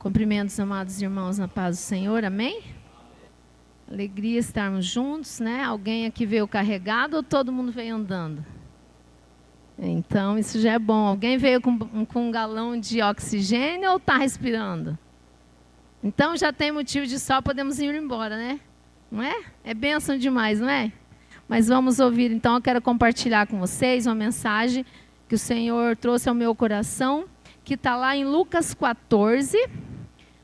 Cumprimento os amados irmãos na paz do Senhor, amém? Alegria estarmos juntos, né? Alguém aqui veio carregado ou todo mundo veio andando? Então, isso já é bom. Alguém veio com um galão de oxigênio ou está respirando? Então, já tem motivo de sol, podemos ir embora, né? Não é? É bênção demais, não é? Mas vamos ouvir, então, eu quero compartilhar com vocês uma mensagem que o Senhor trouxe ao meu coração, que está lá em Lucas 14.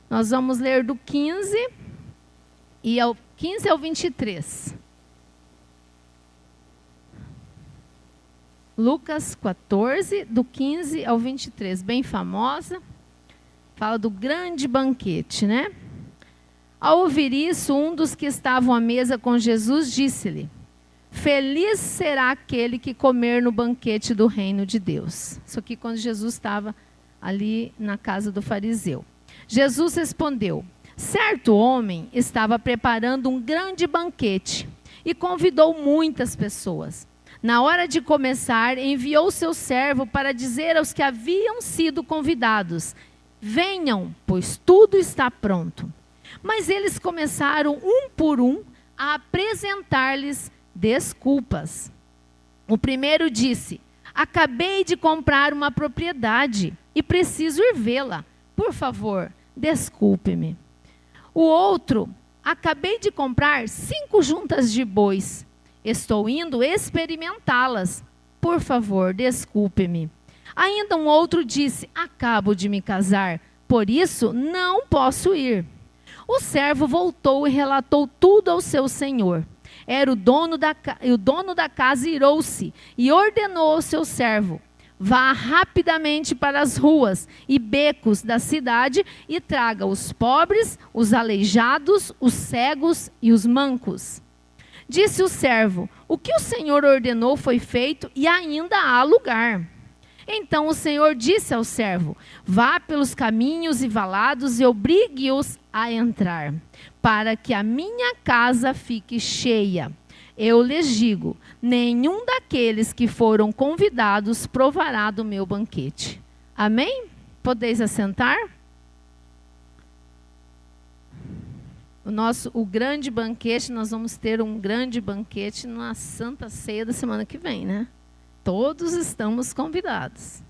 Nós vamos ler do 15 ao 23. Lucas 14, do 15 ao 23, bem famosa. Fala do grande banquete, né? Ao ouvir isso, um dos que estavam à mesa com Jesus disse-lhe: feliz será aquele que comer no banquete do reino de Deus. Isso aqui quando Jesus estava ali na casa do fariseu. Jesus respondeu: certo homem estava preparando um grande banquete e convidou muitas pessoas. Na hora de começar, enviou seu servo para dizer aos que haviam sido convidados: venham, pois tudo está pronto. Mas eles começaram, um por um, a apresentar-lhes desculpas. O primeiro disse: acabei de comprar uma propriedade e preciso ir vê-la. Por favor, desculpe-me. O outro: acabei de comprar 5 juntas de bois. Estou indo experimentá-las. Por favor, desculpe-me. Ainda um outro disse: acabo de me casar, por isso não posso ir. O servo voltou e relatou tudo ao seu senhor. Era o dono da casa irou-se e ordenou ao seu servo: vá rapidamente para as ruas e becos da cidade e traga os pobres, os aleijados, os cegos e os mancos. Disse o servo: o que o Senhor ordenou foi feito e ainda há lugar. Então o Senhor disse ao servo: vá pelos caminhos e valados e obrigue-os a entrar, para que a minha casa fique cheia. Eu lhes digo: nenhum daqueles que foram convidados provará do meu banquete. Amém? Podeis assentar? O grande banquete, nós vamos ter um grande banquete na Santa Ceia da semana que vem, né? Todos estamos convidados.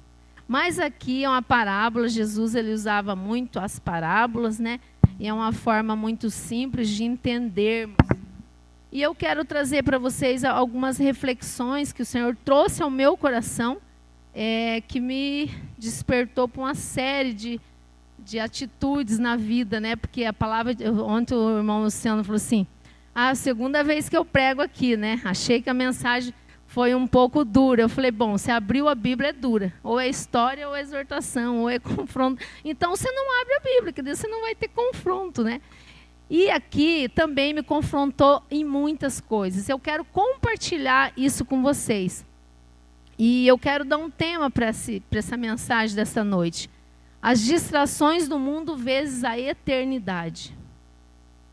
Mas aqui é uma parábola, Jesus ele usava muito as parábolas, né? E é uma forma muito simples de entendermos. E eu quero trazer para vocês algumas reflexões que o Senhor trouxe ao meu coração, que me despertou para uma série de atitudes na vida, né? Porque a palavra, ontem o irmão Luciano falou assim: a segunda vez que eu prego aqui, né? Achei que a mensagem foi um pouco dura. Eu falei: bom, você abriu a Bíblia, é dura. Ou é história, ou é exortação, ou é confronto. Então você não abre a Bíblia, que você não vai ter confronto, né? E aqui também me confrontou em muitas coisas. Eu quero compartilhar isso com vocês. E eu quero dar um tema para essa mensagem dessa noite: as distrações do mundo vezes a eternidade.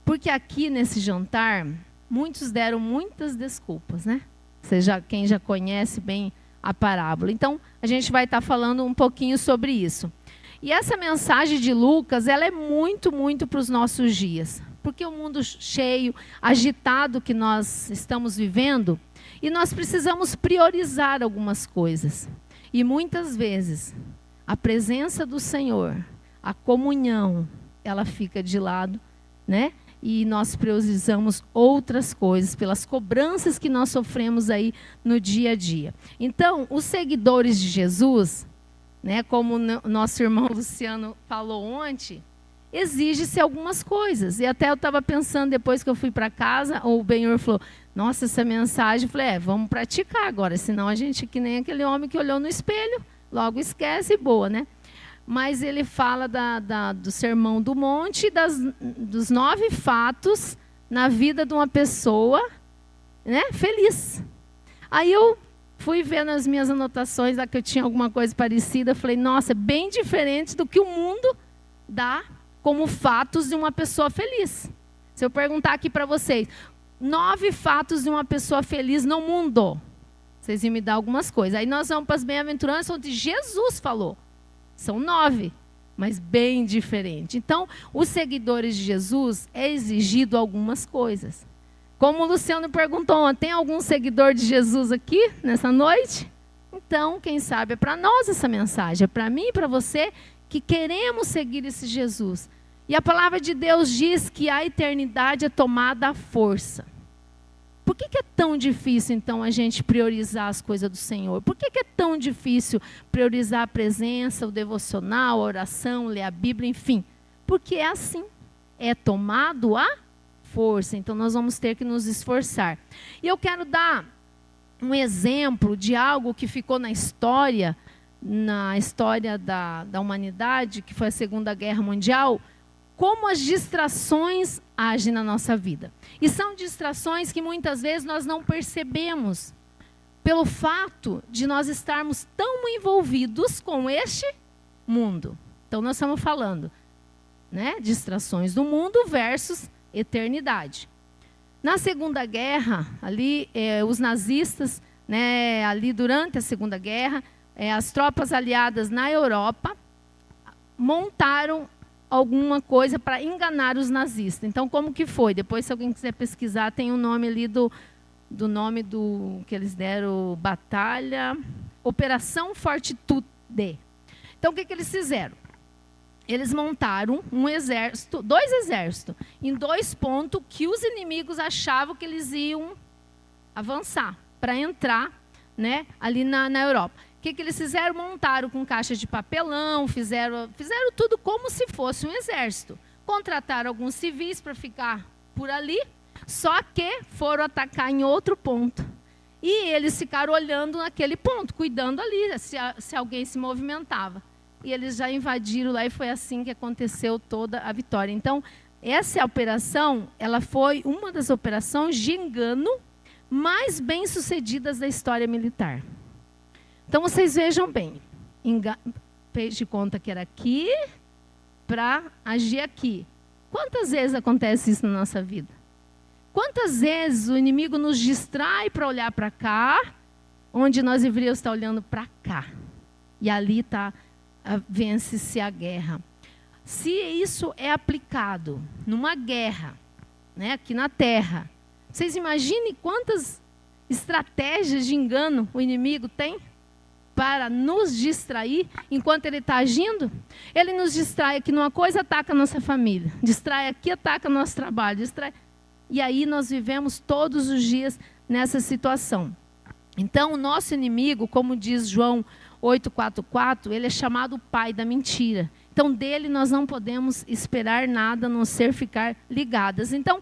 Porque aqui nesse jantar, muitos deram muitas desculpas, né? Quem já conhece bem a parábola. Então, a gente vai estar falando um pouquinho sobre isso. E essa mensagem de Lucas, ela é muito, muito para os nossos dias. Porque o mundo cheio, agitado que nós estamos vivendo, e nós precisamos priorizar algumas coisas. E muitas vezes, a presença do Senhor, a comunhão, ela fica de lado, né? E nós priorizamos outras coisas, pelas cobranças que nós sofremos aí no dia a dia. Então, os seguidores de Jesus, né, como o nosso irmão Luciano falou ontem, exige-se algumas coisas. E até eu estava pensando, depois que eu fui para casa, o Benhor falou: nossa, essa mensagem, eu falei: vamos praticar agora, senão a gente, que nem aquele homem que olhou no espelho, logo esquece e boa, né? Mas ele fala do Sermão do Monte, dos 9 fatos na vida de uma pessoa, né, feliz. Aí eu fui ver nas minhas anotações, lá que eu tinha alguma coisa parecida, falei: nossa, é bem diferente do que o mundo dá como fatos de uma pessoa feliz. Se eu perguntar aqui para vocês, 9 fatos de uma pessoa feliz no mundo, vocês iam me dar algumas coisas. Aí nós vamos para as bem-aventuranças, onde Jesus falou. São 9. mas bem diferente. Então, os seguidores de Jesus é exigido algumas coisas. Como o Luciano perguntou, tem algum seguidor de Jesus aqui nessa noite? Então, quem sabe é para nós essa mensagem, é para mim e para você que queremos seguir esse Jesus. E a palavra de Deus diz que a eternidade é tomada à força. Por que é tão difícil, então, a gente priorizar as coisas do Senhor? Por que é tão difícil priorizar a presença, o devocional, a oração, ler a Bíblia, enfim? Porque é assim, é tomado à força. Então, nós vamos ter que nos esforçar. E eu quero dar um exemplo de algo que ficou na história da humanidade, que foi a Segunda Guerra Mundial, como as distrações agem na nossa vida. E são distrações que muitas vezes nós não percebemos, pelo fato de nós estarmos tão envolvidos com este mundo. Então nós estamos falando, né, distrações do mundo versus eternidade. Na Segunda Guerra, ali os nazistas, né, ali durante a Segunda Guerra, as tropas aliadas na Europa montaram alguma coisa para enganar os nazistas. Então, como que foi? Depois, se alguém quiser pesquisar, tem o nome ali do nome que eles deram, batalha, Operação Fortitude. Então, o que eles fizeram? Eles montaram um exército, 2 exércitos, em 2 pontos que os inimigos achavam que eles iam avançar para entrar, né, ali na Europa. O que eles fizeram? Montaram com caixa de papelão, fizeram tudo como se fosse um exército. Contrataram alguns civis para ficar por ali, só que foram atacar em outro ponto. E eles ficaram olhando naquele ponto, cuidando ali, se alguém se movimentava. E eles já invadiram lá e foi assim que aconteceu toda a vitória. Então, essa operação, ela foi uma das operações de engano mais bem-sucedidas da história militar. Então, vocês vejam bem, fez de conta que era aqui para agir aqui. Quantas vezes acontece isso na nossa vida? Quantas vezes o inimigo nos distrai para olhar para cá, onde nós deveríamos estar olhando para cá? E ali vence-se a guerra. Se isso é aplicado numa guerra, né, aqui na Terra, vocês imaginem quantas estratégias de engano o inimigo tem para nos distrair enquanto ele está agindo? Ele nos distrai aqui numa coisa, ataca a nossa família. Distrai aqui, ataca o nosso trabalho. E aí nós vivemos todos os dias nessa situação. Então, o nosso inimigo, como diz João 8,44, ele é chamado pai da mentira. Então, dele nós não podemos esperar nada, a não ser ficar ligadas. Então,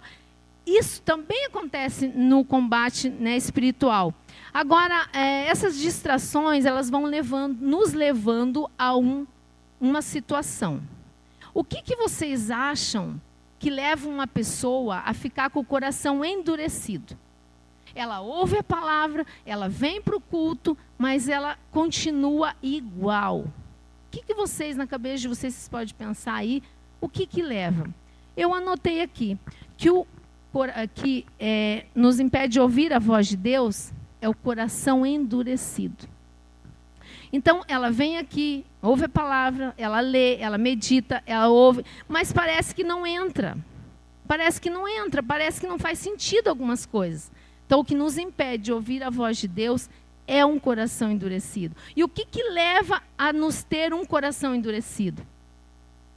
isso também acontece no combate, né, espiritual. Agora, essas distrações, elas vão nos levando a uma situação. O que vocês acham que leva uma pessoa a ficar com o coração endurecido? Ela ouve a palavra, ela vem para o culto, mas ela continua igual. O que vocês, na cabeça de vocês podem pensar aí, o que leva? Eu anotei aqui que nos impede de ouvir a voz de Deus é o coração endurecido. Então, ela vem aqui, ouve a palavra, ela lê, ela medita, ela ouve, mas parece que não entra. Parece que não faz sentido algumas coisas. Então, o que nos impede de ouvir a voz de Deus é um coração endurecido. E o que leva a nos ter um coração endurecido?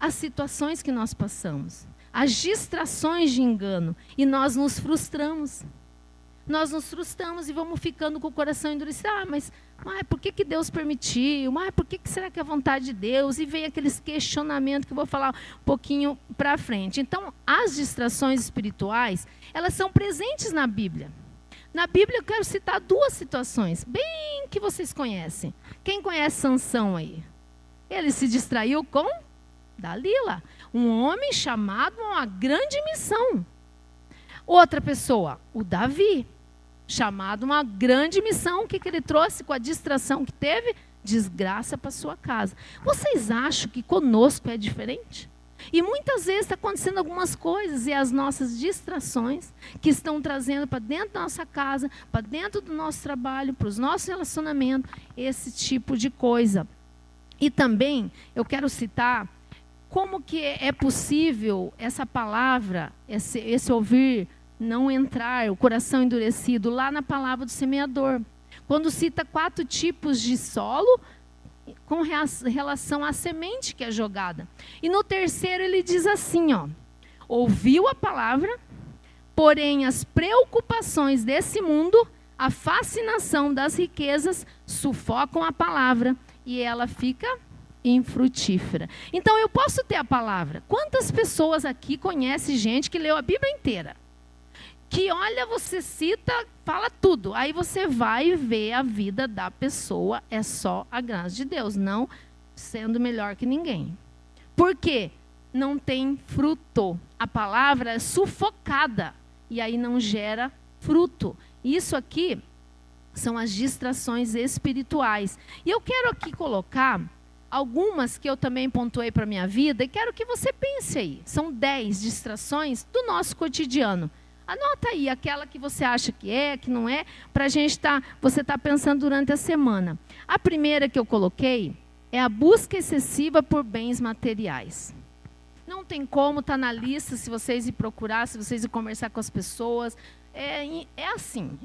As situações que nós passamos, as distrações de engano, e nós nos frustramos. Nós nos frustramos e vamos ficando com o coração endurecido. Mas por que Deus permitiu? Por que será que é a vontade de Deus? E vem aqueles questionamentos que eu vou falar um pouquinho para frente. Então, as distrações espirituais, elas são presentes na Bíblia. Na Bíblia eu quero citar 2 situações, bem que vocês conhecem. Quem conhece Sansão aí? Ele se distraiu com Dalila, um homem chamado a uma grande missão. Outra pessoa, o Davi, chamado a uma grande missão. O que ele trouxe com a distração que teve? Desgraça para sua casa. Vocês acham que conosco é diferente? E muitas vezes está acontecendo algumas coisas e as nossas distrações que estão trazendo para dentro da nossa casa, para dentro do nosso trabalho, para os nossos relacionamentos, esse tipo de coisa. E também eu quero citar como que é possível essa palavra, esse ouvir, não entrar, o coração endurecido, lá na palavra do semeador. Quando cita 4 tipos de solo, com relação à semente que é jogada. E no terceiro ele diz assim, ó, ouviu a palavra, porém as preocupações desse mundo, a fascinação das riquezas, sufocam a palavra e ela fica infrutífera. Então eu posso ter a palavra. Quantas pessoas aqui conhecem gente que leu a Bíblia inteira? Que olha, você cita, fala tudo. Aí você vai ver a vida da pessoa, é só a graça de Deus, não sendo melhor que ninguém. Por quê? Não tem fruto. A palavra é sufocada e aí não gera fruto. Isso aqui são as distrações espirituais. E eu quero aqui colocar algumas que eu também pontuei para a minha vida e quero que você pense aí. São 10 distrações do nosso cotidiano. Anota aí aquela que você acha que não é, para a gente você está pensando durante a semana. A primeira que eu coloquei é a busca excessiva por bens materiais. Não tem como, está na lista, se vocês ir procurar, se vocês ir conversar com as pessoas. É assim,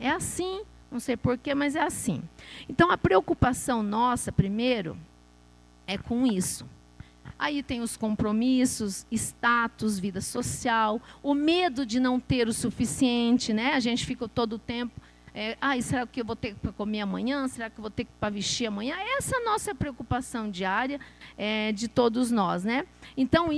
não sei porquê, mas é assim. Então, a preocupação nossa, primeiro, é com isso. Aí tem os compromissos, status, vida social, o medo de não ter o suficiente, né? A gente fica todo o tempo, será que eu vou ter para comer amanhã? Será que eu vou ter para vestir amanhã? Essa é a nossa preocupação diária de todos nós, né? Então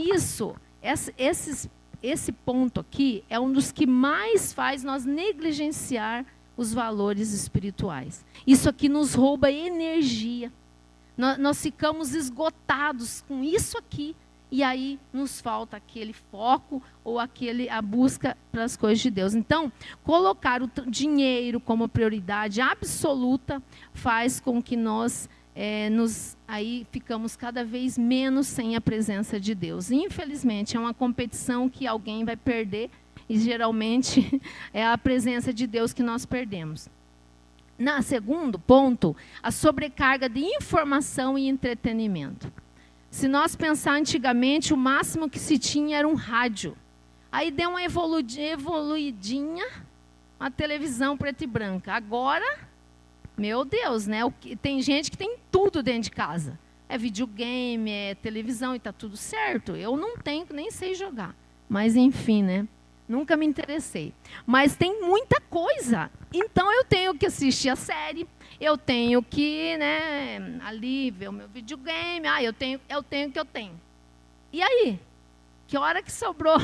esse ponto aqui é um dos que mais faz nós negligenciar os valores espirituais. Isso aqui nos rouba energia. Nós ficamos esgotados com isso aqui e aí nos falta aquele foco ou a busca para as coisas de Deus. Então, colocar o dinheiro como prioridade absoluta faz com que nós aí ficamos cada vez menos sem a presença de Deus. Infelizmente, é uma competição que alguém vai perder e geralmente é a presença de Deus que nós perdemos. Na segundo ponto, a sobrecarga de informação e entretenimento. Se nós pensar antigamente, o máximo que se tinha era um rádio. Aí deu uma evoluidinha, uma televisão preta e branca. Agora, meu Deus, né? Tem gente que tem tudo dentro de casa. É videogame, é televisão e está tudo certo. Eu não tenho, nem sei jogar. Mas enfim, né? Nunca me interessei. Mas tem muita coisa. Então, eu tenho que assistir a série. Eu tenho que, ali ver o meu videogame. Eu tenho. E aí? Que hora que sobrou?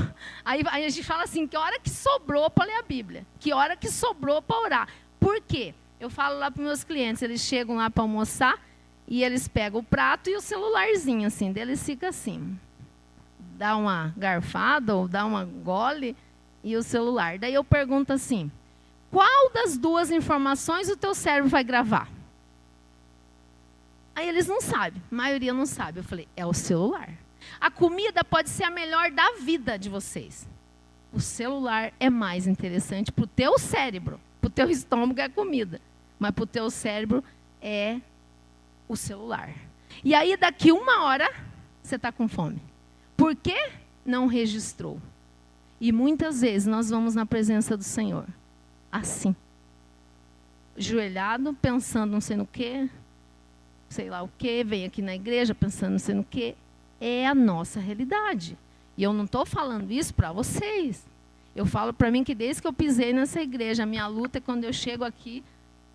Aí a gente fala assim, que hora que sobrou para ler a Bíblia? Que hora que sobrou para orar? Por quê? Eu falo lá para os meus clientes, eles chegam lá para almoçar e eles pegam o prato e o celularzinho, assim, deles fica assim. Dá uma garfada ou dá uma gole e o celular. Daí eu pergunto assim, qual das duas informações o teu cérebro vai gravar? Aí eles não sabem, a maioria não sabe. Eu falei, é o celular. A comida pode ser a melhor da vida de vocês. O celular é mais interessante para o teu cérebro. Para o teu estômago é a comida. Mas para o teu cérebro é o celular. E aí daqui 1 hora você está com fome. Por quê? Não registrou. E muitas vezes nós vamos na presença do Senhor. Assim. Joelhado, pensando não sei no quê. Sei lá o quê. Vem aqui na igreja pensando não sei no quê. É a nossa realidade. E eu não estou falando isso para vocês. Eu falo para mim que desde que eu pisei nessa igreja, a minha luta é quando eu chego aqui,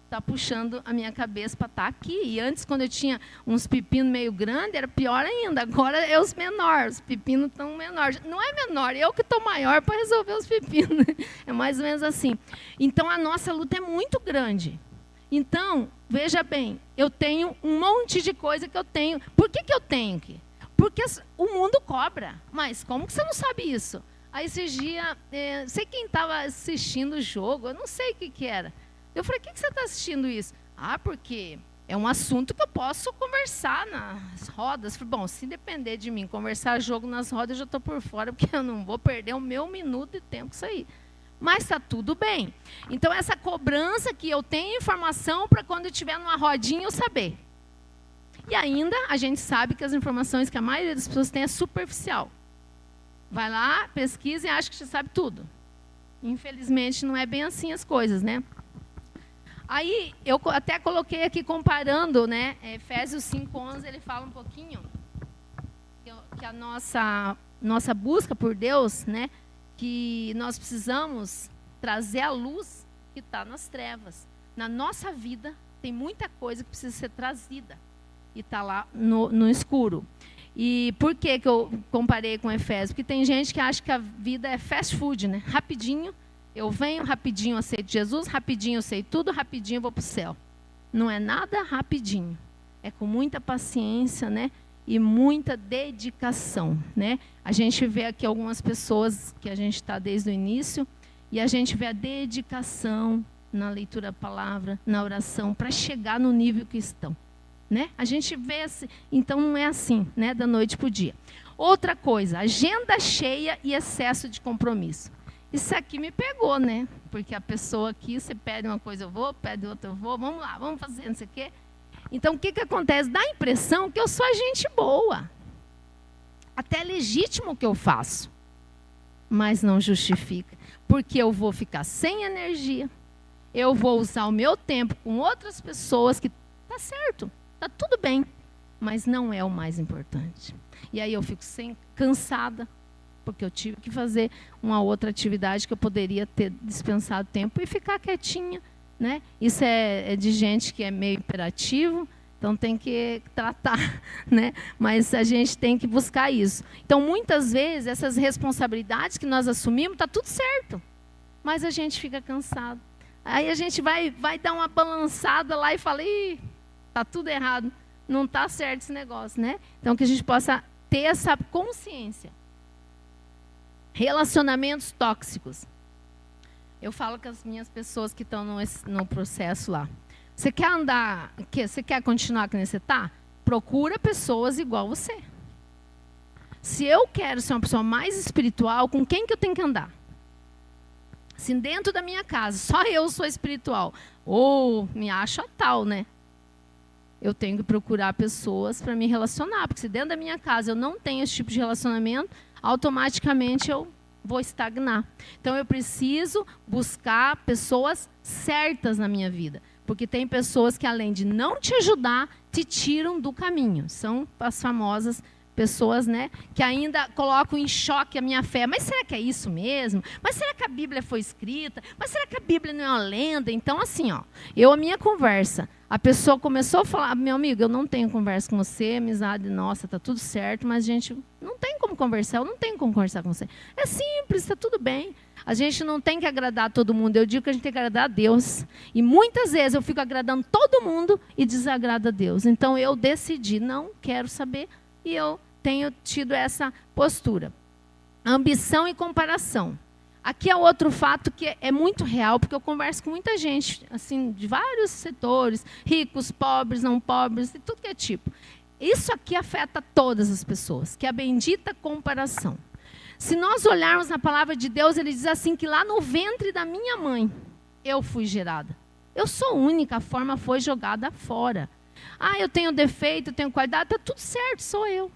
está puxando a minha cabeça para estar aqui. E antes, quando eu tinha uns pepinos meio grandes, era pior ainda. Agora é os menores, os pepinos estão menores. Não é menor, eu que estou maior para resolver os pepinos. É mais ou menos assim. Então, a nossa luta é muito grande. Então, veja bem, eu tenho um monte de coisa que eu tenho. Por que eu tenho que? Porque o mundo cobra. Mas como que você não sabe isso? Aí esses dias, sei quem estava assistindo o jogo, eu não sei o que era. Eu falei, por que você está assistindo isso? Porque é um assunto que eu posso conversar nas rodas. Falei, bom, se depender de mim, conversar jogo nas rodas, eu já estou por fora, porque eu não vou perder o meu minuto de tempo com isso aí. Mas está tudo bem. Então, essa cobrança que eu tenho informação para quando eu estiver numa rodinha eu saber. E ainda a gente sabe que as informações que a maioria das pessoas tem é superficial. Vai lá, pesquisa e acha que já sabe tudo. Infelizmente, não é bem assim as coisas, né? Aí, eu até coloquei aqui comparando, né? Efésios 5:11, ele fala um pouquinho que a nossa busca por Deus, né? Que nós precisamos trazer a luz que está nas trevas. Na nossa vida, tem muita coisa que precisa ser trazida e está lá no escuro. E por que eu comparei com Efésios? Porque tem gente que acha que a vida é fast food, né? Rapidinho, eu venho, rapidinho aceito Jesus, rapidinho eu sei tudo, rapidinho eu vou para o céu. Não é nada rapidinho. É com muita paciência, né? E muita dedicação, né? A gente vê aqui algumas pessoas que a gente está desde o início e a gente vê a dedicação na leitura da palavra, na oração, para chegar no nível que estão. Né? A gente vê assim, então não é assim, né? Da noite para o dia. Outra coisa, agenda cheia e excesso de compromisso. Isso aqui me pegou, né? Porque a pessoa aqui, você pede uma coisa, eu vou, pede outra, eu vou, vamos lá, vamos fazer, não sei o quê. Então, o que acontece? Dá a impressão que eu sou a gente boa. Até é legítimo o que eu faço. Mas não justifica. Porque eu vou ficar sem energia. Eu vou usar o meu tempo com outras pessoas que tá certo. Está tudo bem, mas não é o mais importante. E aí eu fico cansada, porque eu tive que fazer uma outra atividade que eu poderia ter dispensado tempo e ficar quietinha. Né? Isso é de gente que é meio imperativo, então tem que tratar. Né? Mas a gente tem que buscar isso. Então, muitas vezes, essas responsabilidades que nós assumimos, está tudo certo, mas a gente fica cansado. Aí a gente vai dar uma balançada lá e fala, ih, está tudo errado, não está certo esse negócio, né? Então, que a gente possa ter essa consciência. Relacionamentos tóxicos. Eu falo com as minhas pessoas que estão no processo lá. Você quer andar, você quer continuar como você está? Procura pessoas igual você. Se eu quero ser uma pessoa mais espiritual, com quem que eu tenho que andar? Se dentro da minha casa, só eu sou espiritual, ou me acho a tal, né? Eu tenho que procurar pessoas para me relacionar. Porque se dentro da minha casa eu não tenho esse tipo de relacionamento, automaticamente eu vou estagnar. Então eu preciso buscar pessoas certas na minha vida. Porque tem pessoas que, além de não te ajudar, te tiram do caminho. São as famosas pessoas, né, que ainda colocam em choque a minha fé. Mas será que é isso mesmo? Mas será que a Bíblia foi escrita? Mas será que a Bíblia não é uma lenda? Então, assim, ó, a minha conversa, a pessoa começou a falar, meu amigo, eu não tenho conversa com você, amizade, nossa, tá tudo certo, mas a gente não tem como conversar, eu não tenho como conversar com você. É simples, está tudo bem. A gente não tem que agradar todo mundo, eu digo que a gente tem que agradar a Deus. E muitas vezes eu fico agradando todo mundo e desagrado a Deus. Então, eu decidi, não quero saber. E eu tenho tido essa postura. Ambição e comparação. Aqui é outro fato que é muito real, porque eu converso com muita gente, assim, de vários setores, ricos, pobres, não pobres, de tudo que é tipo. Isso aqui afeta todas as pessoas, que é a bendita comparação. Se nós olharmos na palavra de Deus, ele diz assim, que lá no ventre da minha mãe, eu fui gerada. Eu sou única, a forma foi jogada fora. Ah, eu tenho defeito, eu tenho qualidade, está tudo certo, sou eu.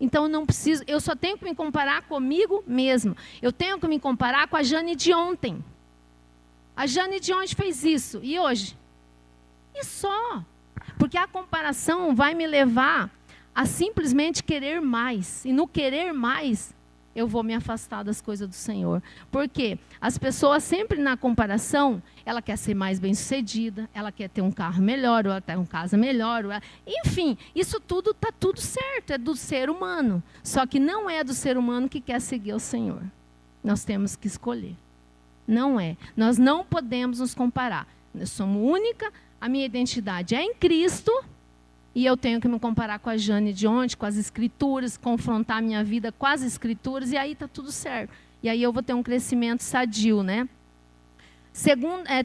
Então eu não preciso, eu só tenho que me comparar comigo mesmo. Eu tenho que me comparar com a Jane de ontem. A Jane de ontem fez isso, e hoje? E só. Porque a comparação vai me levar a simplesmente querer mais. E no querer mais, eu vou me afastar das coisas do Senhor. Porque as pessoas sempre na comparação, ela quer ser mais bem-sucedida, ela quer ter um carro melhor, ou ela ter uma casa melhor. Enfim, isso tudo está tudo certo, é do ser humano. Só que não é do ser humano que quer seguir o Senhor. Nós temos que escolher. Não é. Nós não podemos nos comparar. Nós somos única, a minha identidade é em Cristo. E eu tenho que me comparar com a Jane de ontem, com as escrituras, confrontar a minha vida com as escrituras, e aí está tudo certo. E aí eu vou ter um crescimento sadio, né?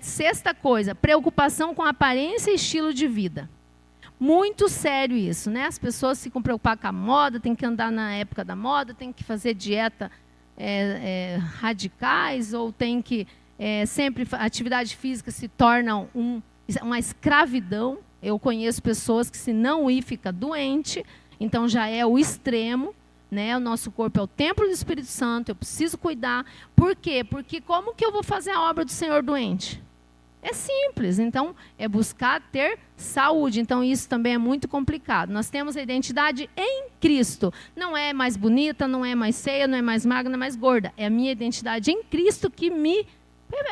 Sexta coisa, preocupação com aparência e estilo de vida. Muito sério isso, né? As pessoas ficam preocupadas com a moda, tem que andar na época da moda, tem que fazer dieta radicais, ou tem que... sempre atividade física se torna uma escravidão. Eu conheço pessoas que, se não ir, fica doente, então já é o extremo, né? O nosso corpo é o templo do Espírito Santo, eu preciso cuidar. Por quê? Porque como que eu vou fazer a obra do Senhor doente? É simples, então é buscar ter saúde. Então isso também é muito complicado. Nós temos a identidade em Cristo. Não é mais bonita, não é mais feia, não é mais magra, não é mais gorda. É a minha identidade em Cristo que me...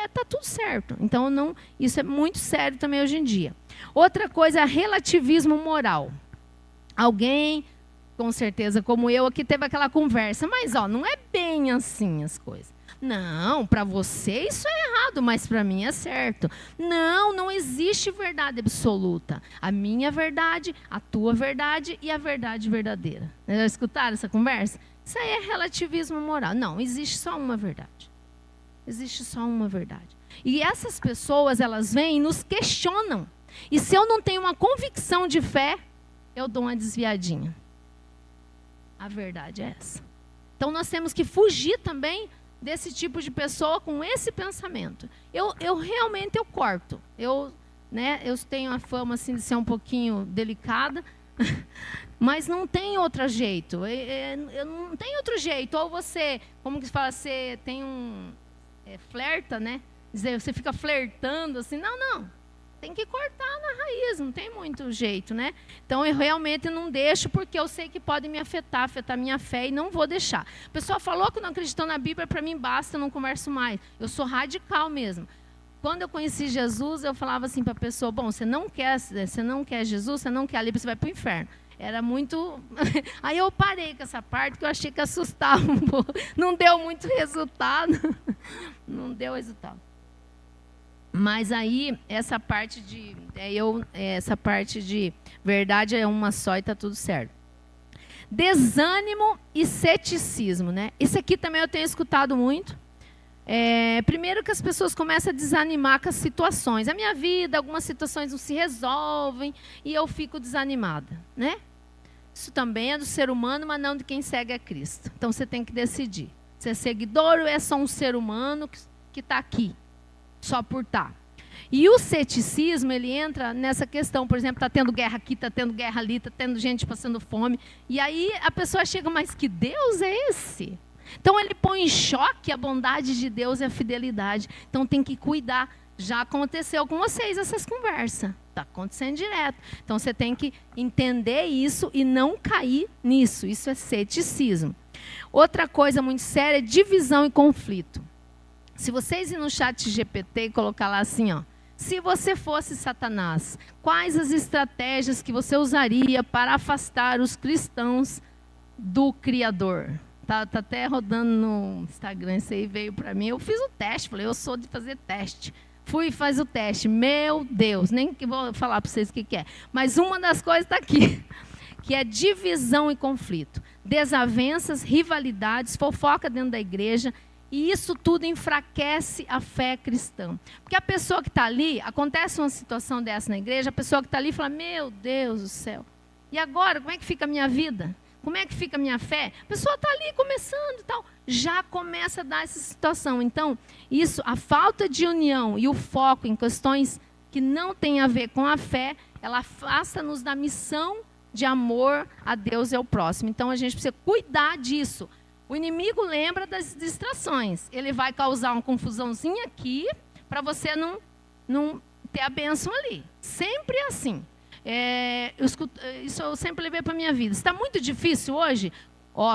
Está tudo certo. Então isso é muito sério também hoje em dia. Outra coisa é relativismo moral. Alguém, com certeza como eu, aqui teve aquela conversa. Mas não é bem assim as coisas. Não, para você isso é errado, mas para mim é certo. Não existe verdade absoluta. A minha verdade, a tua verdade e a verdade verdadeira. Já escutaram essa conversa? Isso aí é relativismo moral. Não, existe só uma verdade. Existe só uma verdade. E essas pessoas, elas vêm e nos questionam. E se eu não tenho uma convicção de fé, eu dou uma desviadinha. A verdade é essa. Então nós temos que fugir também desse tipo de pessoa com esse pensamento. Eu realmente corto. Eu tenho a fama assim, de ser um pouquinho delicada, mas não tem outro jeito. Eu não tem outro jeito. Ou você, como que se fala, você tem flerta, né? Dizer, você fica flertando assim. Não. Tem que cortar na raiz, não tem muito jeito, né? Então, eu realmente não deixo, porque eu sei que pode me afetar minha fé, e não vou deixar. A pessoa falou que não acreditou na Bíblia, para mim basta, eu não converso mais. Eu sou radical mesmo. Quando eu conheci Jesus, eu falava assim para a pessoa, bom, você não quer Jesus, você não quer a Bíblia, você vai para o inferno. Era muito... Aí eu parei com essa parte, que eu achei que assustava um pouco. Não deu muito resultado. Não deu resultado. Mas aí, essa parte de verdade é uma só e está tudo certo. Desânimo e ceticismo, né? Isso aqui também eu tenho escutado muito. Primeiro que as pessoas começam a desanimar com as situações. A minha vida, algumas situações não se resolvem e eu fico desanimada, né? Isso também é do ser humano, mas não de quem segue a Cristo. Então você tem que decidir. Se é seguidor ou é só um ser humano que está aqui. Só por estar. E o ceticismo, ele entra nessa questão, por exemplo, está tendo guerra aqui, está tendo guerra ali, está tendo gente passando fome. E aí a pessoa chega, mas que Deus é esse? Então ele põe em choque a bondade de Deus e a fidelidade. Então tem que cuidar. Já aconteceu com vocês essas conversas. Está acontecendo direto. Então você tem que entender isso e não cair nisso. Isso é ceticismo. Outra coisa muito séria é divisão e conflito. Se vocês ir no chat GPT e colocar lá assim, se você fosse Satanás, quais as estratégias que você usaria para afastar os cristãos do Criador? Tá até rodando no Instagram, isso aí veio para mim. Eu fiz o teste, falei, eu sou de fazer teste. Fui e faz o teste. Meu Deus, nem que vou falar para vocês o que é. Mas uma das coisas está aqui, que é divisão e conflito. Desavenças, rivalidades, fofoca dentro da igreja. E isso tudo enfraquece a fé cristã. Porque a pessoa que está ali, acontece uma situação dessa na igreja, a pessoa que está ali fala, meu Deus do céu, e agora, como é que fica a minha vida? Como é que fica a minha fé? A pessoa está ali começando e tal, já começa a dar essa situação. Então, a falta de união e o foco em questões que não têm a ver com a fé, ela afasta-nos da missão de amor a Deus e ao próximo. Então, a gente precisa cuidar disso. O inimigo lembra das distrações. Ele vai causar uma confusãozinha aqui para você não ter a bênção ali. Sempre assim. Isso eu sempre levei para a minha vida. Está muito difícil hoje?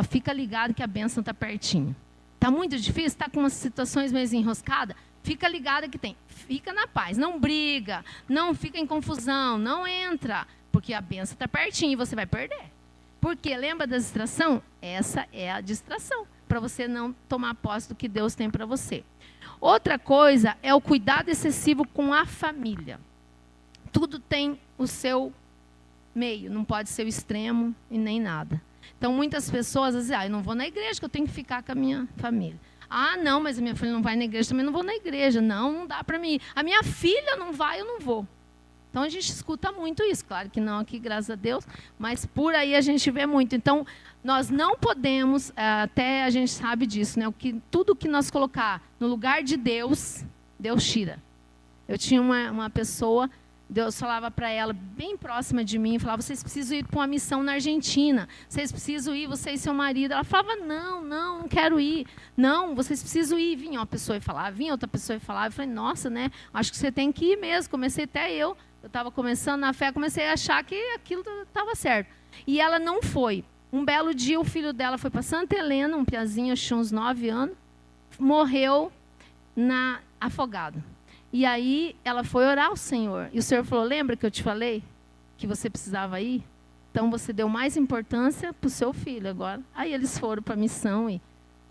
Fica ligado que a bênção está pertinho. Está muito difícil? Está com umas situações meio enroscadas? Fica ligado que tem. Fica na paz. Não briga. Não fica em confusão. Não entra. Porque a bênção está pertinho e você vai perder. Porque lembra da distração? Essa é a distração, para você não tomar posse do que Deus tem para você. Outra coisa é o cuidado excessivo com a família. Tudo tem o seu meio, não pode ser o extremo e nem nada. Então muitas pessoas dizem, eu não vou na igreja, que eu tenho que ficar com a minha família. Não, mas a minha filha não vai na igreja, também não vou na igreja. Não dá para mim ir. A minha filha não vai, eu não vou. Então, a gente escuta muito isso. Claro que não aqui, graças a Deus, mas por aí a gente vê muito. Então, nós não podemos, até a gente sabe disso, né? Tudo que nós colocar no lugar de Deus, Deus tira. Eu tinha uma pessoa Deus falava para ela, bem próxima de mim, falava, vocês precisam ir para uma missão na Argentina. Vocês precisam ir, você e seu marido. Ela falava, não quero ir. Não, vocês precisam ir. Vinha uma pessoa e falava, vinha outra pessoa e falava. Eu falei, nossa, né? Acho que você tem que ir mesmo. Comecei até eu estava começando na fé, comecei a achar que aquilo estava certo. E ela não foi. Um belo dia, o filho dela foi para Santa Helena, um piazinho, acho que tinha uns 9 anos, morreu afogado. E aí ela foi orar ao Senhor. E o Senhor falou, lembra que eu te falei que você precisava ir? Então você deu mais importância para o seu filho agora. Aí eles foram para a missão e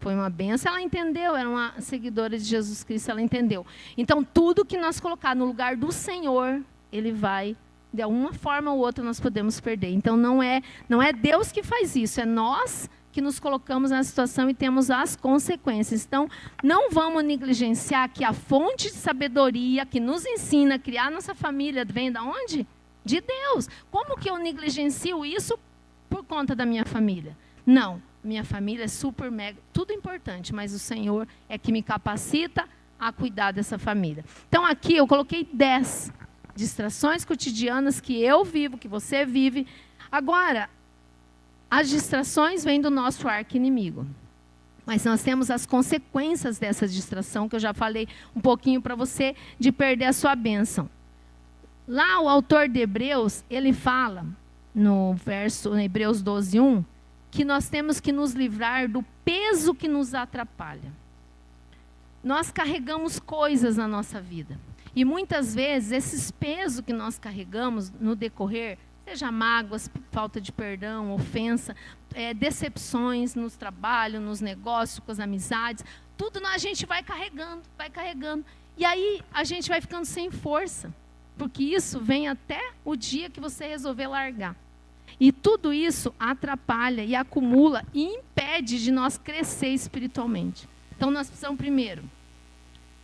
foi uma benção. Ela entendeu, era uma seguidora de Jesus Cristo, ela entendeu. Então tudo que nós colocar no lugar do Senhor, Ele vai, de alguma forma ou outra nós podemos perder. Então não é Deus que faz isso, é nós que nos colocamos na situação e temos as consequências. Então, não vamos negligenciar que a fonte de sabedoria que nos ensina a criar nossa família vem de onde? De Deus. Como que eu negligencio isso por conta da minha família? Não, minha família é super, mega, tudo importante, mas o Senhor é que me capacita a cuidar dessa família. Então, aqui eu coloquei 10 distrações cotidianas que eu vivo, que você vive. Agora, as distrações vêm do nosso arqui-inimigo. Mas nós temos as consequências dessa distração, que eu já falei um pouquinho para você, de perder a sua bênção. Lá o autor de Hebreus, ele fala, no Hebreus 12:1, que nós temos que nos livrar do peso que nos atrapalha. Nós carregamos coisas na nossa vida. E muitas vezes, esses pesos que nós carregamos no decorrer, seja mágoas, falta de perdão, ofensa, decepções nos trabalhos, nos negócios, com as amizades, tudo a gente vai carregando. E aí a gente vai ficando sem força, porque isso vem até o dia que você resolver largar. E tudo isso atrapalha e acumula e impede de nós crescer espiritualmente. Então nós precisamos primeiro,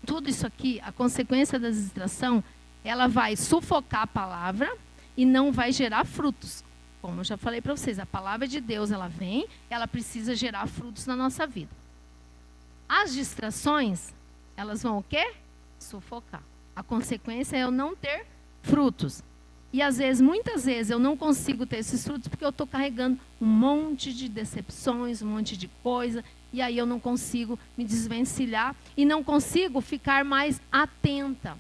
tudo isso aqui, a consequência da distração, ela vai sufocar a palavra e não vai gerar frutos. Como eu já falei para vocês, a palavra de Deus, ela vem, ela precisa gerar frutos na nossa vida. As distrações, elas vão o quê? Sufocar. A consequência é eu não ter frutos. E às vezes, muitas vezes, eu não consigo ter esses frutos porque eu estou carregando um monte de decepções, um monte de coisa, e aí eu não consigo me desvencilhar e não consigo ficar mais atenta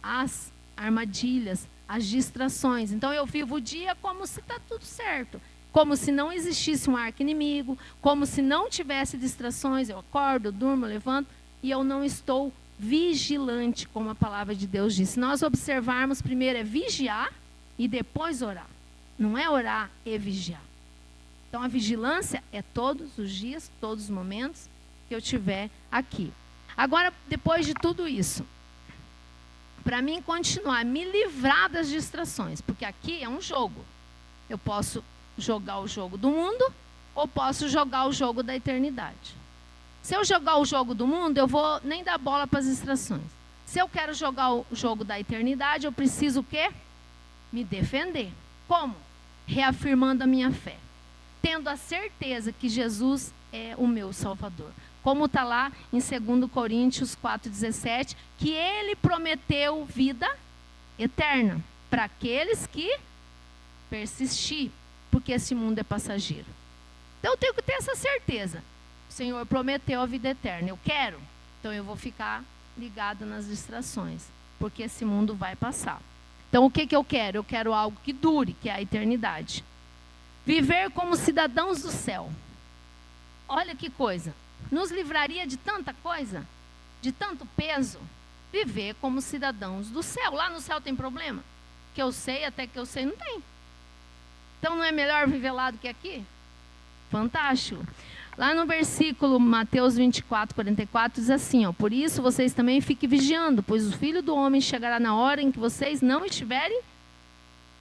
às armadilhas, as distrações. Então eu vivo o dia como se está tudo certo, como se não existisse um arqui-inimigo, como se não tivesse distrações. Eu acordo, durmo, levanto e eu não estou vigilante, como a palavra de Deus diz. Se nós observarmos, primeiro é vigiar e depois orar. Não é orar e vigiar. Então a vigilância é todos os dias, todos os momentos que eu tiver aqui. Agora, depois de tudo isso, para mim continuar, me livrar das distrações, porque aqui é um jogo. Eu posso jogar o jogo do mundo ou posso jogar o jogo da eternidade. Se eu jogar o jogo do mundo, eu vou nem dar bola para as distrações. Se eu quero jogar o jogo da eternidade, eu preciso o quê? Me defender. Como? Reafirmando a minha fé. Tendo a certeza que Jesus é o meu Salvador. Como está lá em 2 Coríntios 4,17, que Ele prometeu vida eterna para aqueles que persistir, porque esse mundo é passageiro. Então eu tenho que ter essa certeza. O Senhor prometeu a vida eterna. Eu quero, então eu vou ficar ligado nas distrações, porque esse mundo vai passar. Então o que eu quero? Eu quero algo que dure, que é a eternidade. Viver como cidadãos do céu. Olha que coisa. Nos livraria de tanta coisa, de tanto peso, viver como cidadãos do céu. Lá no céu tem problema? Que eu sei, até que eu sei, não tem. Então não é melhor viver lá do que aqui? Fantástico. Lá no versículo Mateus 24, 44, diz assim, por isso vocês também fiquem vigiando, pois o Filho do Homem chegará na hora em que vocês não estiverem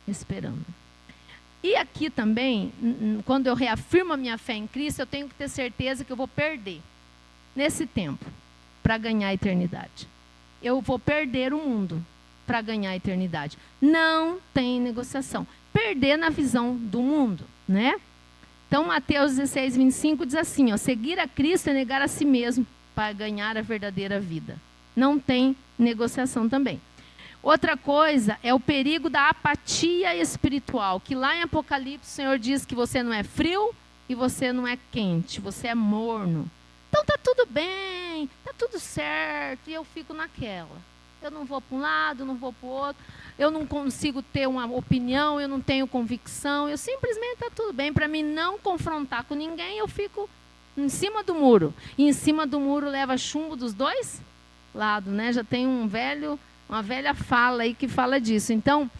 esperando. E aqui também, quando eu reafirmo a minha fé em Cristo, eu tenho que ter certeza que eu vou perder nesse tempo para ganhar a eternidade. Eu vou perder o mundo para ganhar a eternidade. Não tem negociação. Perder na visão do mundo, né? Então, Mateus 16, 25 diz assim, seguir a Cristo é negar a si mesmo para ganhar a verdadeira vida. Não tem negociação também. Outra coisa é o perigo da apatia espiritual, que lá em Apocalipse o Senhor diz que você não é frio e você não é quente, você é morno. Então tá tudo bem, tá tudo certo, e eu fico naquela. Eu não vou para um lado, não vou para o outro, eu não consigo ter uma opinião, eu não tenho convicção, eu simplesmente tá tudo bem. Para mim não confrontar com ninguém, eu fico em cima do muro. E em cima do muro leva chumbo dos dois lados, né? Já tem uma velha fala aí que fala disso. Então,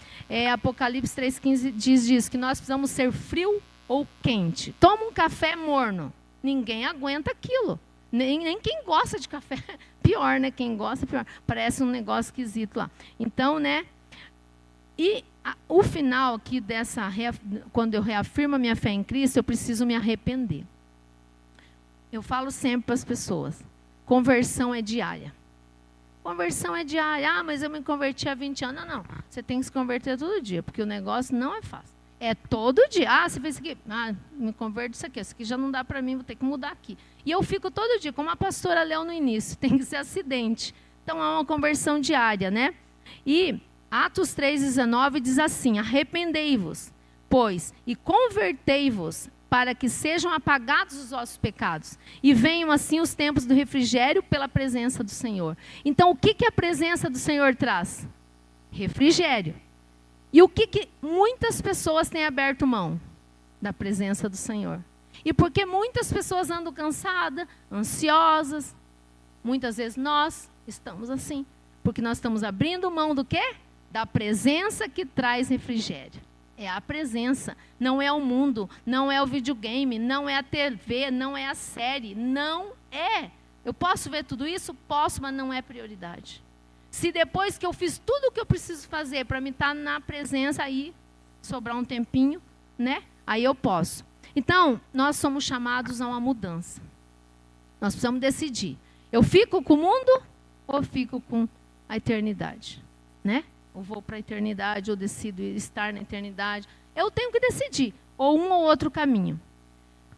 Apocalipse 3,15 diz que nós precisamos ser frio ou quente. Toma um café morno. Ninguém aguenta aquilo. Nem quem gosta de café. Pior, né? Quem gosta, pior. Parece um negócio esquisito lá. Então, né? E o final aqui quando eu reafirmo a minha fé em Cristo, eu preciso me arrepender. Eu falo sempre para as pessoas, conversão é diária. Conversão é diária. Ah, mas eu me converti há 20 anos. Não. Você tem que se converter todo dia, porque o negócio não é fácil. É todo dia. Ah, você fez isso aqui. Ah, me converto isso aqui já não dá para mim, vou ter que mudar aqui. E eu fico todo dia, como a pastora leu no início, tem que ser acidente. Então, é uma conversão diária, né? E Atos 3,19 diz assim, arrependei-vos, pois, e convertei-vos, para que sejam apagados os vossos pecados, e venham assim os tempos do refrigério pela presença do Senhor. Então, o que a presença do Senhor traz? Refrigério. E o que muitas pessoas têm aberto mão? Da presença do Senhor. E porque muitas pessoas andam cansadas, ansiosas, muitas vezes nós estamos assim, porque nós estamos abrindo mão do quê? Da presença que traz refrigério. É a presença, não é o mundo, não é o videogame, não é a TV, não é a série, não é. Eu posso ver tudo isso? Posso, mas não é prioridade. Se depois que eu fiz tudo o que eu preciso fazer para me estar na presença, aí sobrar um tempinho, né? Aí eu posso. Então, nós somos chamados a uma mudança. Nós precisamos decidir. Eu fico com o mundo ou fico com a eternidade, né? Ou vou para a eternidade, ou decido estar na eternidade. Eu tenho que decidir, ou um ou outro caminho.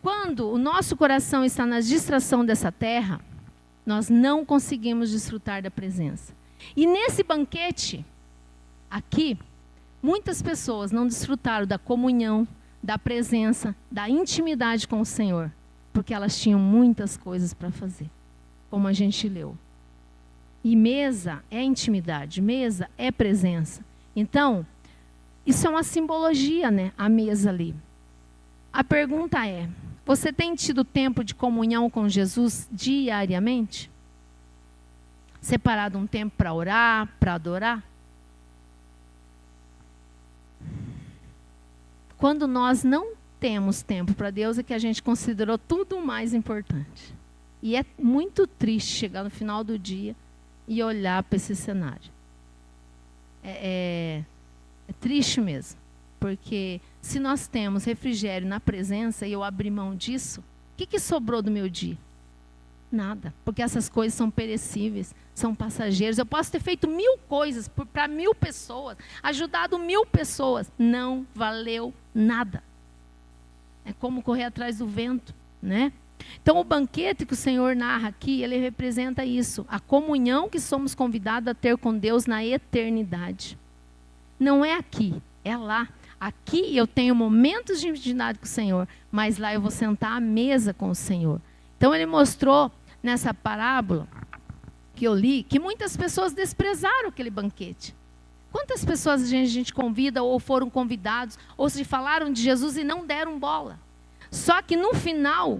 Quando o nosso coração está na distração dessa terra, nós não conseguimos desfrutar da presença. E nesse banquete, aqui, muitas pessoas não desfrutaram da comunhão, da presença, da intimidade com o Senhor, porque elas tinham muitas coisas para fazer, como a gente leu. E mesa é intimidade, mesa é presença. Então, isso é uma simbologia, né? A mesa ali. A pergunta é, você tem tido tempo de comunhão com Jesus diariamente? Separado um tempo para orar, para adorar? Quando nós não temos tempo para Deus, é que a gente considerou tudo mais importante. E é muito triste chegar no final do dia e olhar para esse cenário. É triste mesmo, porque se nós temos refrigério na presença e eu abrir mão disso, o que sobrou do meu dia? Nada, porque essas coisas são perecíveis, são passageiros. Eu posso ter feito 1000 coisas para 1000 pessoas, ajudado 1000 pessoas, não valeu nada. É como correr atrás do vento, né? Então, o banquete que o Senhor narra aqui, ele representa isso, a comunhão que somos convidados a ter com Deus na eternidade. Não é aqui, é lá. Aqui eu tenho momentos de intimidade com o Senhor, mas lá eu vou sentar à mesa com o Senhor. Então, ele mostrou nessa parábola que eu li, que muitas pessoas desprezaram aquele banquete. Quantas pessoas a gente convida ou foram convidados, ou se falaram de Jesus e não deram bola? Só que no final,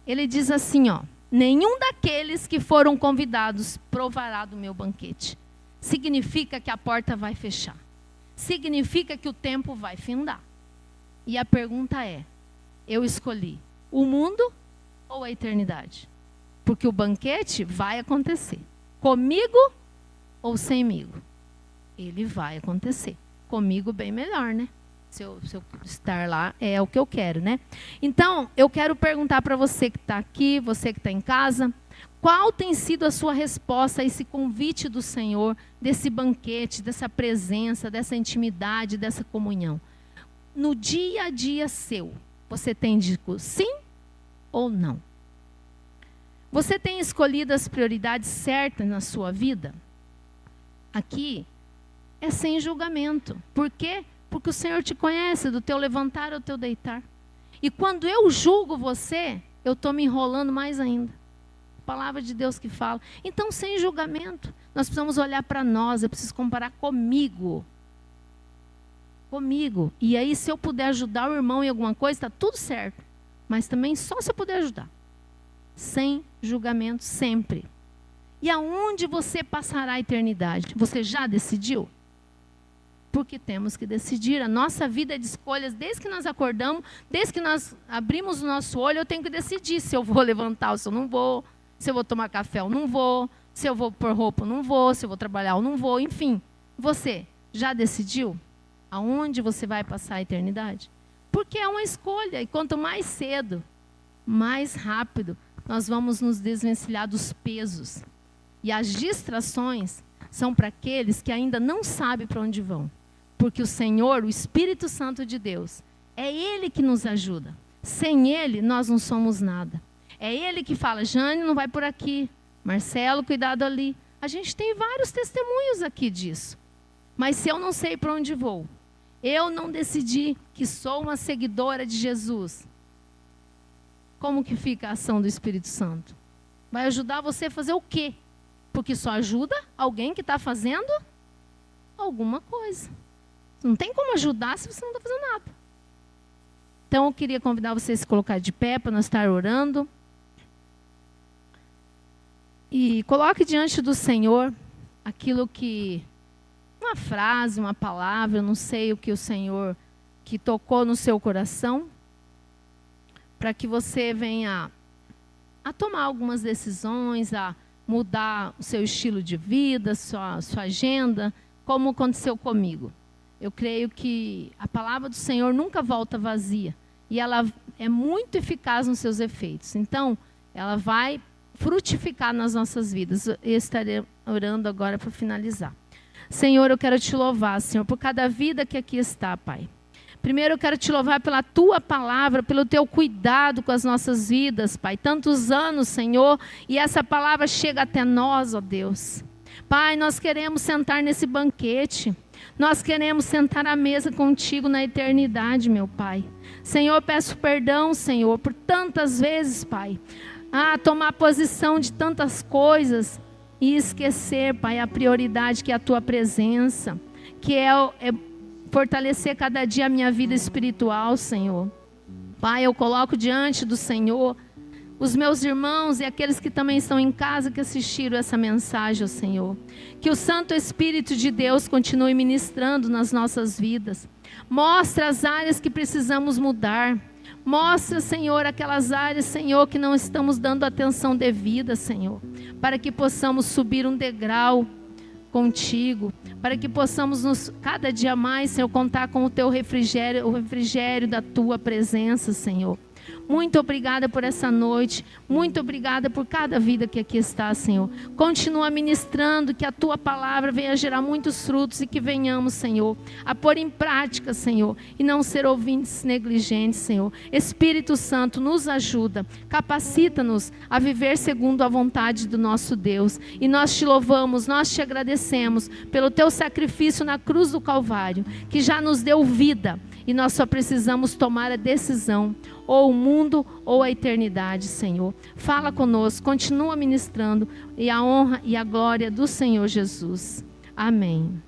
ele diz assim, ó, nenhum daqueles que foram convidados provará do meu banquete. Significa que a porta vai fechar. Significa que o tempo vai findar. E a pergunta é, eu escolhi o mundo ou a eternidade? Porque o banquete vai acontecer. Comigo ou semigo? Ele vai acontecer. Comigo bem melhor, né? Se eu estar lá, é o que eu quero, né? Então, eu quero perguntar para você que está aqui, você que está em casa, qual tem sido a sua resposta a esse convite do Senhor, desse banquete, dessa presença, dessa intimidade, dessa comunhão? No dia a dia seu, você tem dito sim ou não? Você tem escolhido as prioridades certas na sua vida? Aqui, é sem julgamento. Por quê? Porque o Senhor te conhece, do teu levantar ao teu deitar. E quando eu julgo você, eu estou me enrolando mais ainda. Palavra de Deus que fala. Então, sem julgamento, nós precisamos olhar para nós, eu preciso comparar comigo. Comigo. E aí, se eu puder ajudar o irmão em alguma coisa, está tudo certo. Mas também só se eu puder ajudar. Sem julgamento, sempre. E aonde você passará a eternidade? Você já decidiu? Porque temos que decidir. A nossa vida é de escolhas, desde que nós acordamos, desde que nós abrimos o nosso olho, eu tenho que decidir se eu vou levantar ou se eu não vou, se eu vou tomar café ou não vou, se eu vou pôr roupa ou não vou, se eu vou trabalhar ou não vou, enfim. Você já decidiu aonde você vai passar a eternidade? Porque é uma escolha, e quanto mais cedo, mais rápido, nós vamos nos desvencilhar dos pesos. E as distrações são para aqueles que ainda não sabem para onde vão. Porque o Senhor, o Espírito Santo de Deus, é Ele que nos ajuda. Sem Ele, nós não somos nada. É Ele que fala, Jane, não vai por aqui. Marcelo, cuidado ali. A gente tem vários testemunhos aqui disso. Mas se eu não sei para onde vou, eu não decidi que sou uma seguidora de Jesus, como que fica a ação do Espírito Santo? Vai ajudar você a fazer o quê? Porque só ajuda alguém que está fazendo alguma coisa. Não tem como ajudar se você não está fazendo nada. Então, eu queria convidar você a se colocar de pé para nós estar orando. E coloque diante do Senhor aquilo que... uma frase, uma palavra, eu não sei o que o Senhor que tocou no seu coração, para que você venha a tomar algumas decisões, a mudar o seu estilo de vida, sua agenda, como aconteceu comigo. Eu creio que a palavra do Senhor nunca volta vazia. E ela é muito eficaz nos seus efeitos. Então, ela vai frutificar nas nossas vidas. Eu estarei orando agora para finalizar. Senhor, eu quero te louvar, Senhor, por cada vida que aqui está, Pai. Primeiro eu quero te louvar pela tua palavra, pelo teu cuidado com as nossas vidas, Pai. Tantos anos, Senhor, e essa palavra chega até nós, ó Deus. Pai, nós queremos sentar nesse banquete. Nós queremos sentar à mesa contigo na eternidade, meu Pai. Senhor, peço perdão, Senhor, por tantas vezes, Pai, tomar posição de tantas coisas e esquecer, Pai, a prioridade que é a tua presença, que é fortalecer cada dia a minha vida espiritual, Senhor. Pai, eu coloco diante do Senhor os meus irmãos e aqueles que também estão em casa que assistiram essa mensagem, ó Senhor. Que o Santo Espírito de Deus continue ministrando nas nossas vidas. Mostra as áreas que precisamos mudar. Mostra, Senhor, aquelas áreas, Senhor, que não estamos dando atenção devida, Senhor. Para que possamos subir um degrau contigo. Para que possamos cada dia mais, Senhor, contar com o teu refrigério, o refrigério da tua presença, Senhor. Muito obrigada por essa noite. Muito obrigada por cada vida que aqui está, Senhor. Continua ministrando, que a tua palavra venha gerar muitos frutos e que venhamos, Senhor, a pôr em prática, Senhor, e não ser ouvintes negligentes, Senhor. Espírito Santo, nos ajuda, capacita-nos a viver segundo a vontade do nosso Deus. E nós te louvamos, nós te agradecemos pelo teu sacrifício na cruz do Calvário, que já nos deu vida. E nós só precisamos tomar a decisão, ou o mundo ou a eternidade, Senhor. Fala conosco, continua ministrando, e a honra e a glória do Senhor Jesus. Amém.